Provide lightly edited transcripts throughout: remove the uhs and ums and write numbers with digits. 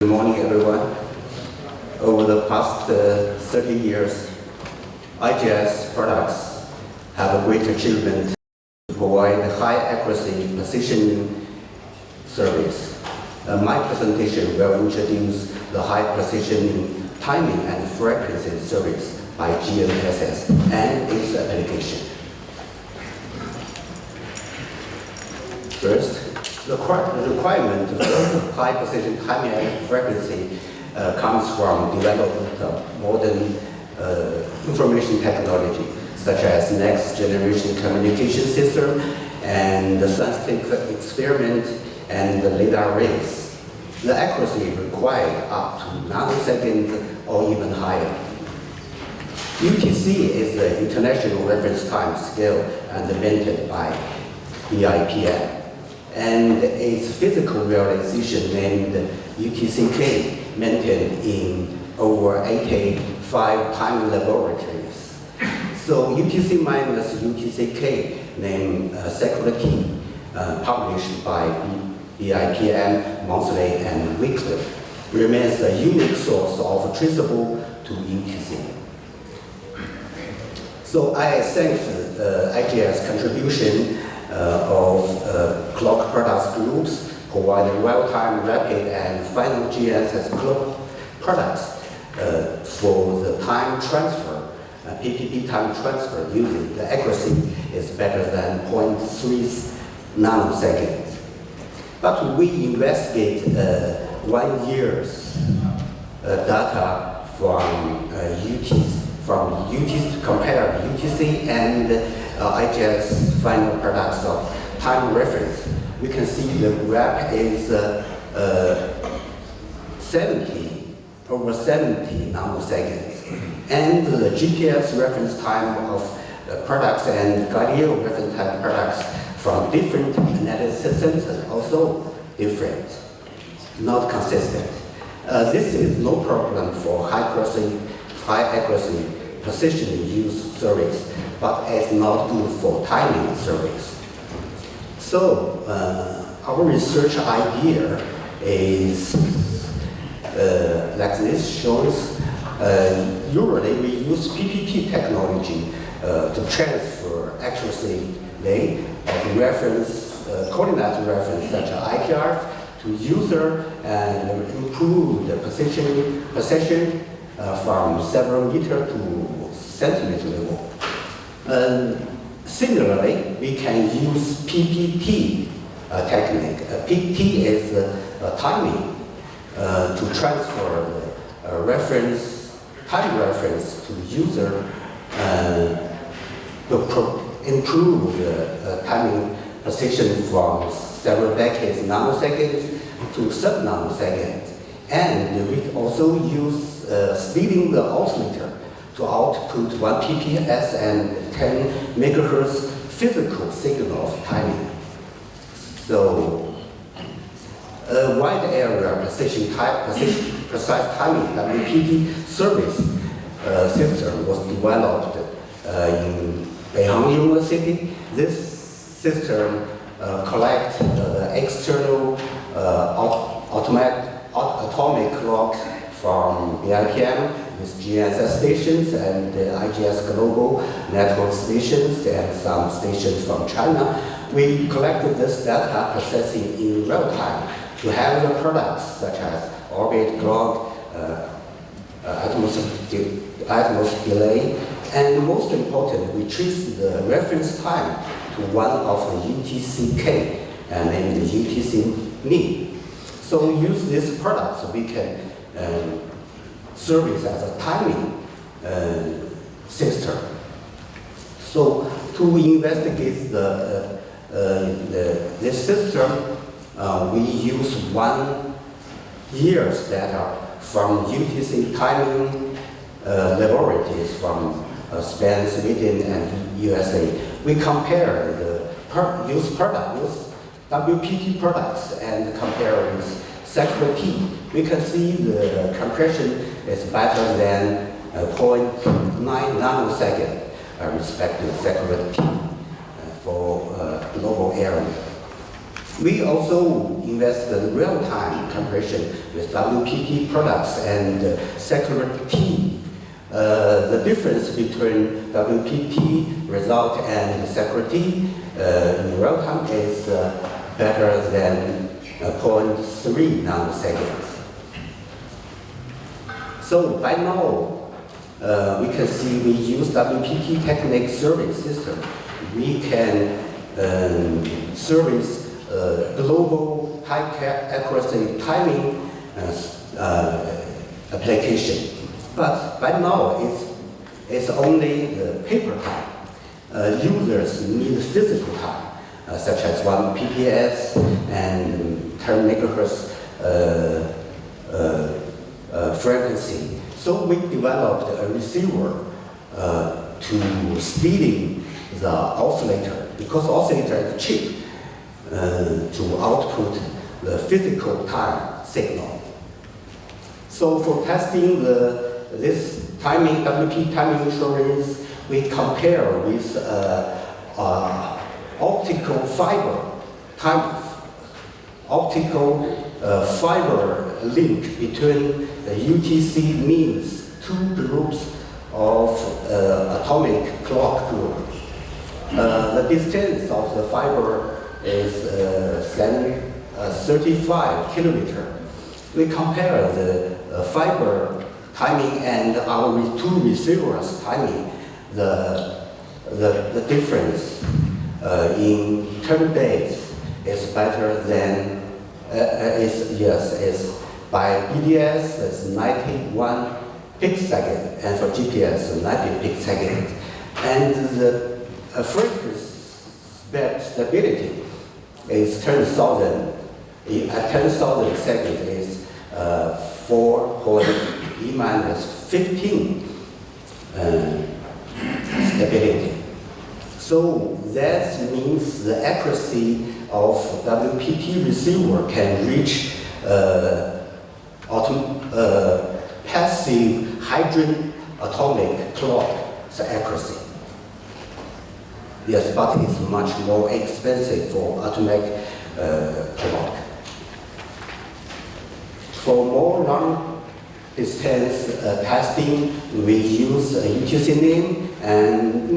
Good morning, everyone. Over the past 30 years, IGS products have a great achievement to provide high accuracy positioning service. My presentation will introduce the high precision timing and frequency service by GNSS and its application. First, the requirement for high precision timing and frequency comes from development of modern information technology, such as next generation communication system and the scientific experiment and the LiDAR arrays. The accuracy required up to nanosecond or even higher. UTC is the International Reference Time Scale and invented by BIPM. And its physical realization named UTCK maintained in over 85 time laboratories. So UTC minus UTCK named security published by BIPM monthly and weekly remains a unique source of traceable to UTC. So I thank IGS contribution of clock products groups providing real-time, rapid, and final GNSS clock products for the time transfer, PPP time transfer using the accuracy is better than 0.3 nanoseconds. But we investigate 1 year's data from UTC, compare UTC and IGS final products of time reference. We can see the graph is over 70 nanoseconds. And the GPS reference time of products and Galileo reference time products from different analysis centers also different, not consistent. This is no problem for high accuracy positioning use service, but it's not good for timing service. So our research idea is like this shows. Usually we use PPP technology to transfer accuracy of reference, coordinate reference such as IPR to user and improve the position from several meter to centimeter level. Similarly, we can use PPT technique. PT is timing to transfer time reference to user to improve the timing position from several decades nanoseconds to sub-nanoseconds. And we also use splitting the oscillator to output 1 PPS and 10 megahertz physical signal of timing. So a wide area precise timing WPT service system was developed in Beihang University. This system collects the external atomic clock from BIPM with GNSS stations and IGS global network stations and some stations from China. We collected this data processing in real time to have the products such as orbit clock, atmos delay, and most important, we trace the reference time to one of the UTCK named the UTC mean. So we use these products so we can service as a timing system. So to investigate this system, we use 1 year's data from UTC timing laboratories from Spain, Sweden, and USA. We compare the use WPT products and compare with security. We can see the compression is better than 0.9 nanosecond respective security for global area. We also invest in real-time comparison with WPT products and security. The difference between WPT result and security in real time is better than 0.3 nanoseconds. So by now, we can see we use WPT technique service system. We can service global high accuracy timing application. But by now, it's only the paper time. Users need physical time, such as 1 PPS and 10 megahertz frequency. So we developed a receiver to stealing the oscillator, because oscillator is cheap to output the physical time signal. So for testing this timing, WP timing insurance, we compare with optical fiber link between the UTC means two groups of atomic clock groups. The distance of the fiber is 35 kilometers. We compare the fiber timing and our two receivers timing. The difference in 10 days is better than is by BDS is 91 picosecond, and for GPS 90 picosecond, and the frequency stability is 10,000. At 10,000 seconds is 4.E-15 stability. So that means the accuracy of WPT receiver can reach passive hydrogen atomic clock accuracy. Yes, but it's much more expensive for atomic clock. For more long distance testing, we use UTC NIM and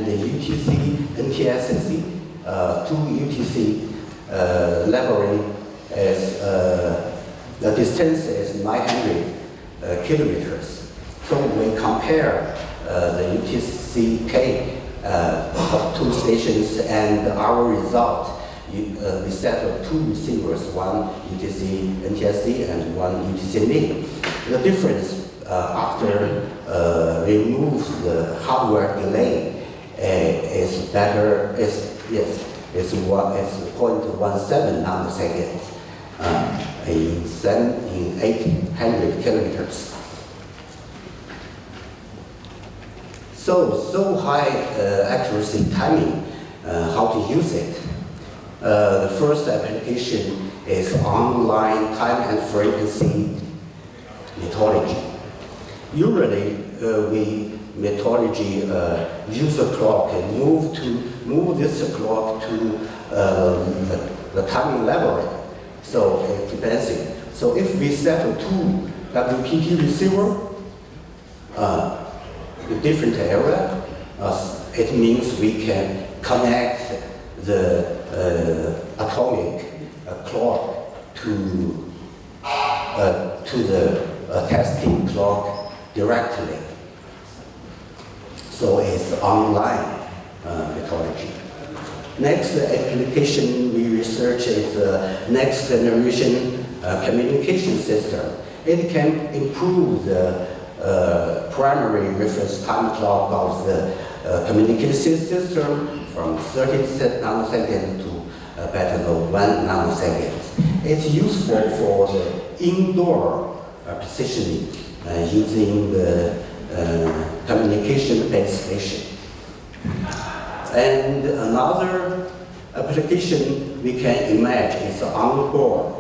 the UTC NTSC. Two UTC library is the distance is 900 kilometers. So we compare the UTC-K of two stations and our result. We set up two receivers, one UTC NTSC and one UTC NIM. The difference after remove the hardware delay is better. Is 0.17 nanoseconds in 800 kilometers. So high accuracy timing. How to use it? The first application is online time and frequency metrology. Usually, we metrology use a clock and move this clock to the timing library. So it's expensive. So if we set two WPT receiver in different area, it means we can connect the atomic clock to the testing clock directly. So it's online metrology. Next application we research is next generation communication system. It can improve the primary reference time clock of the communication system from 30 nanoseconds to better than 1 nanosecond. It's useful for the indoor positioning using the communication base station. And another application we can imagine is onboard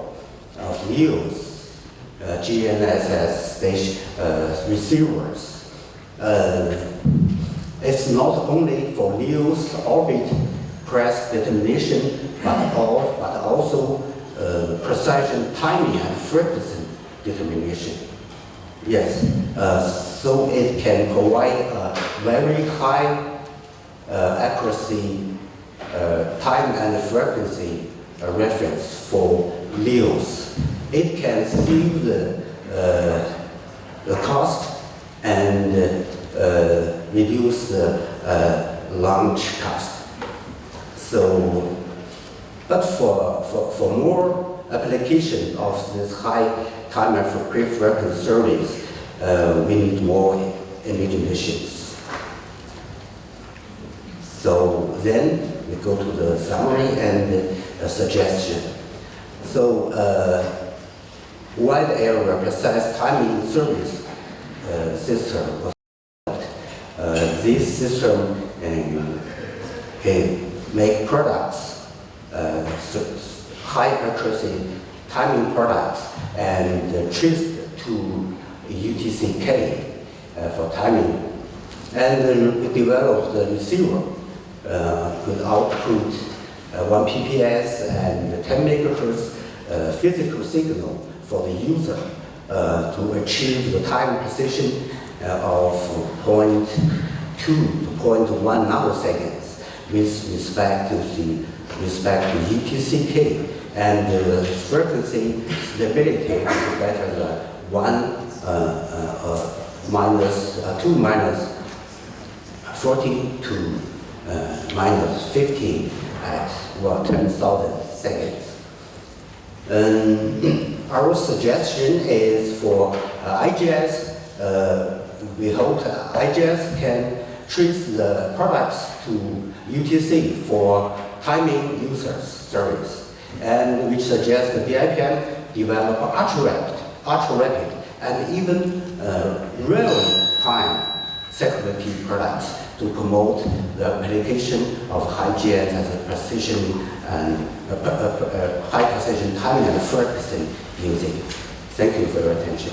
of LEOs, GNSS station receivers. It's not only for LEO's orbit press determination, but also precision, timing, and frequency determination. Yes, so it can provide a very high accuracy, time and frequency reference for LEOs. It can save the cost and reduce the launch cost. So, but for more application of this high time and frequency service, we need more imaginations. So then we go to the summary and suggestion. So wide area precise timing service system was developed. This system can make products, high accuracy timing products, and trace to UTC-K for timing. And we developed the receiver could output 1 PPS and 10 megahertz physical signal for the user to achieve the time precision of 0.2 to 0.1 nanoseconds with respect to UTC-K, and the frequency stability is better than 2 minus 14 to minus 15 at 10,000 seconds. Our suggestion is for IGS. We hope IGS can trace the products to UTC for timing users service. And we suggest the DIPM develop ultra rapid, and even real-time security products to promote the application of high GS as a precision and high precision timing and frequency using. Thank you for your attention.